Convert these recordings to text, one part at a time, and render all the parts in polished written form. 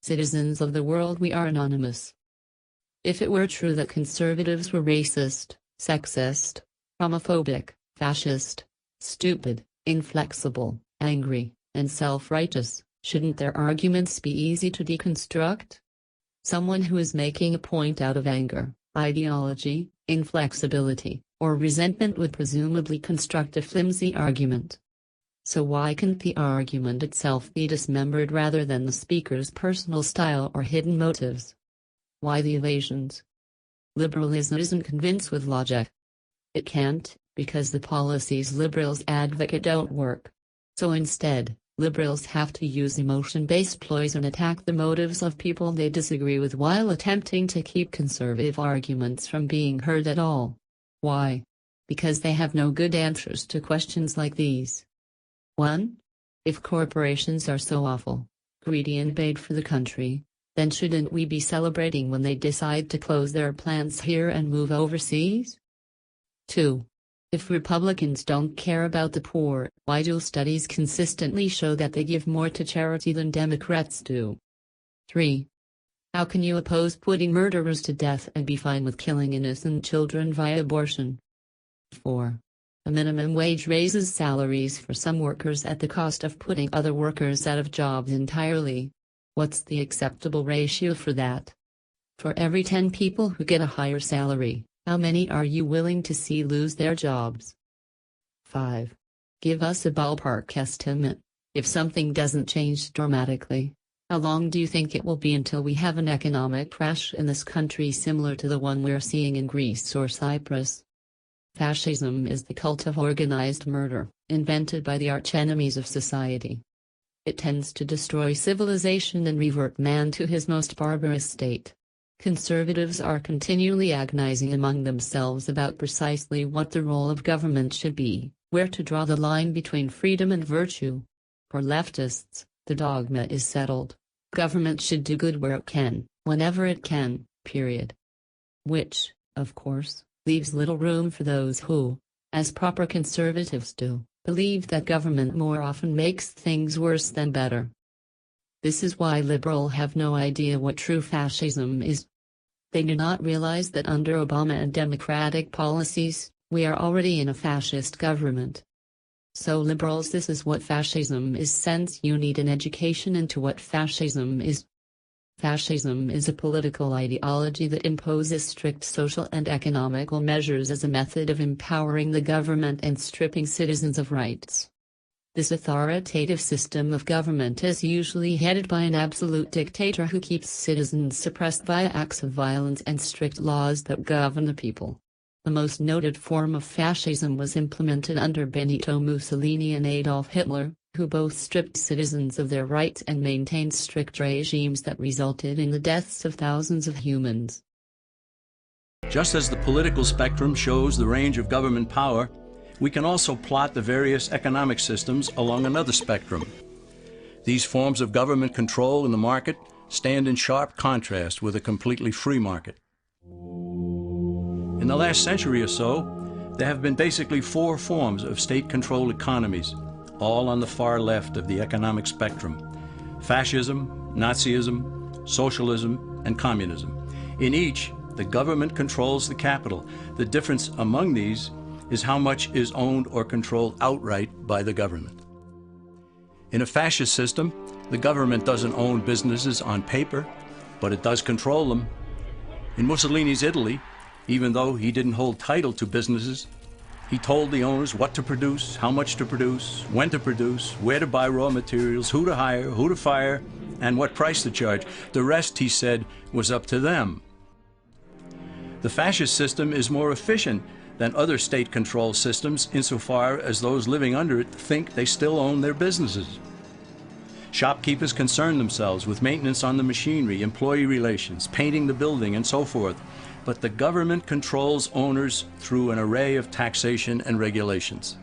Citizens of the world, we are anonymous. If it were true that conservatives were racist, sexist, homophobic, fascist, stupid, inflexible, angry, and self-righteous, shouldn't their arguments be easy to deconstruct? Someone who is making a point out of anger, ideology, inflexibility, or resentment would presumably construct a flimsy argument. So why can't the argument itself be dismembered rather than the speaker's personal style or hidden motives? Why the evasions? Liberalism isn't convinced with logic. It can't, because the policies liberals advocate don't work. So instead, liberals have to use emotion-based ploys and attack the motives of people they disagree with while attempting to keep conservative arguments from being heard at all. Why? Because they have no good answers to questions like these. 1. If corporations are so awful, greedy and bad for the country, then shouldn't we be celebrating when they decide to close their plants here and move overseas? 2. If Republicans don't care about the poor, why do studies consistently show that they give more to charity than Democrats do? 3. How can you oppose putting murderers to death and be fine with killing innocent children via abortion? 4. A minimum wage raises salaries for some workers at the cost of putting other workers out of jobs entirely. What's the acceptable ratio for that? For every 10 people who get a higher salary, how many are you willing to see lose their jobs? 5. Give us a ballpark estimate. If something doesn't change dramatically, how long do you think it will be until we have an economic crash in this country similar to the one we're seeing in Greece or Cyprus? Fascism is the cult of organized murder, invented by the archenemies of society. It tends to destroy civilization and revert man to his most barbarous state. Conservatives are continually agonizing among themselves about precisely what the role of government should be, where to draw the line between freedom and virtue. For leftists, the dogma is settled. Government should do good where it can, whenever it can, period. Which, of course, leaves little room for those who, as proper conservatives do, believe that government more often makes things worse than better. This is why liberals have no idea what true fascism is. They do not realize that under Obama and Democratic policies, we are already in a fascist government. So liberals, this is what fascism is, since you need an education into what fascism is. Fascism is a political ideology that imposes strict social and economical measures as a method of empowering the government and stripping citizens of rights. This authoritative system of government is usually headed by an absolute dictator who keeps citizens suppressed via acts of violence and strict laws that govern the people. The most noted form of fascism was implemented under Benito Mussolini and Adolf Hitler, who both stripped citizens of their rights and maintained strict regimes that resulted in the deaths of thousands of humans. Just as the political spectrum shows the range of government power, we can also plot the various economic systems along another spectrum. These forms of government control in the market stand in sharp contrast with a completely free market. In the last century or so, there have been basically 4 forms of state-controlled economies, all on the far left of the economic spectrum: fascism, Nazism, socialism, and communism. In each, the government controls the capital. The difference among these is how much is owned or controlled outright by the government. In a fascist system, the government doesn't own businesses on paper, but it does control them. In Mussolini's Italy, even though he didn't hold title to businesses, he told the owners what to produce, how much to produce, when to produce, where to buy raw materials, who to hire, who to fire, and what price to charge. The rest, he said, was up to them. The fascist system is more efficient than other state-controlled systems insofar as those living under it think they still own their businesses. Shopkeepers concern themselves with maintenance on the machinery, employee relations, painting the building, and so forth. But the government controls owners through an array of taxation and regulations.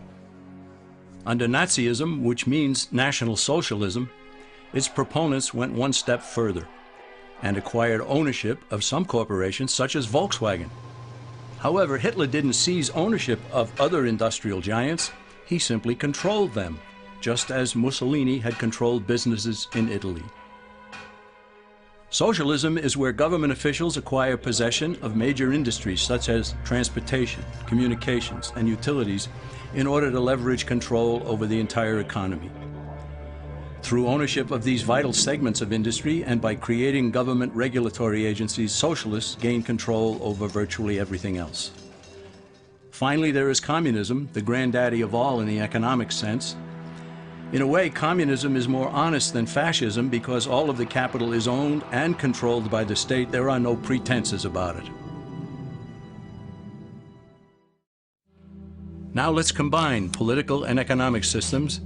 Under Nazism, which means National Socialism, its proponents went one step further and acquired ownership of some corporations such as Volkswagen. However, Hitler didn't seize ownership of other industrial giants, he simply controlled them, just as Mussolini had controlled businesses in Italy. Socialism is where government officials acquire possession of major industries such as transportation, communications, and utilities in order to leverage control over the entire economy. Through ownership of these vital segments of industry and by creating government regulatory agencies, socialists gain control over virtually everything else. Finally, there is communism, the granddaddy of all in the economic sense. In a way, communism is more honest than fascism because all of the capital is owned and controlled by the state. There are no pretenses about it. Now let's combine political and economic systems,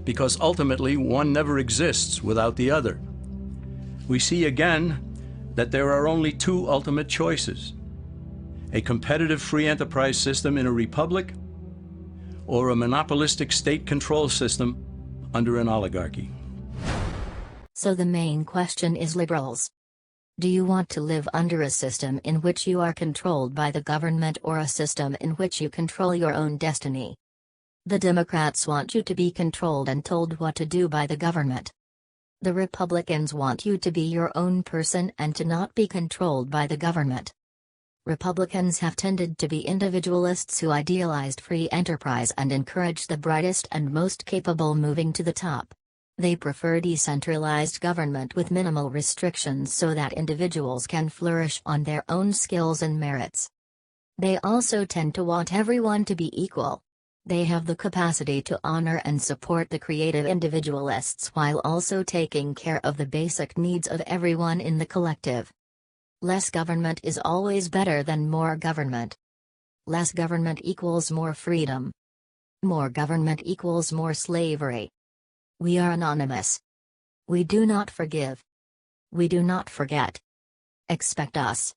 because ultimately one never exists without the other. We see again that there are only two ultimate choices: a competitive free enterprise system in a republic, or a monopolistic state control system under an oligarchy. So the main question is, liberals, do you want to live under a system in which you are controlled by the government, or a system in which you control your own destiny? The Democrats want you to be controlled and told what to do by the government. The Republicans want you to be your own person and to not be controlled by the government. Republicans have tended to be individualists who idealized free enterprise and encouraged the brightest and most capable moving to the top. They prefer decentralized government with minimal restrictions so that individuals can flourish on their own skills and merits. They also tend to want everyone to be equal. They have the capacity to honor and support the creative individualists while also taking care of the basic needs of everyone in the collective. Less government is always better than more government. Less government equals more freedom. More government equals more slavery. We are anonymous. We do not forgive. We do not forget. Expect us.